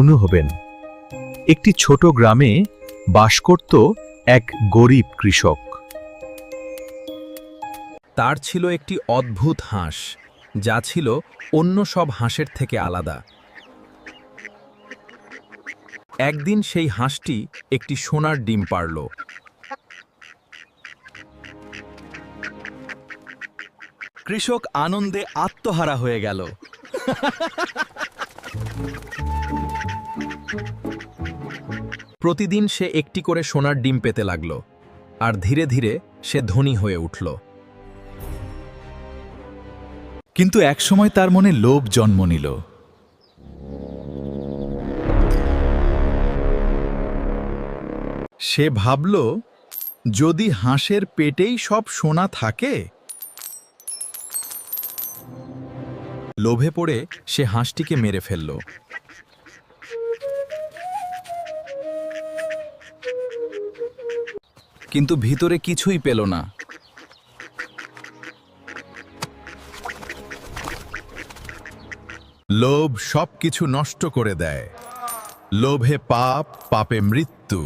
শুনু হবেন। একটি ছোট গ্রামে বাস করত এক গরিব কৃষক। তার ছিল একটি অদ্ভুত হাঁস, যা ছিল অন্য সব হাঁসের থেকে আলাদা। একদিন সেই হাঁসটি একটি সোনার ডিম পাড়ল। কৃষক আনন্দে আত্মহারা হয়ে গেল। প্রতিদিন সে একটি করে সোনার ডিম পেতে লাগল, আর ধীরে ধীরে সে ধনী হয়ে উঠল। কিন্তু একসময় তার মনে লোভ জন্ম নিল। সে ভাবল, যদি হাঁসের পেটেই সব সোনা থাকে। লোভে পড়ে সে হাঁসটিকে মেরে ফেলল। কিন্তু ভিতরে কিছুই পেল না। লোভ সবকিছু নষ্ট করে দেয়। লোভে পাপ, পাপে মৃত্যু।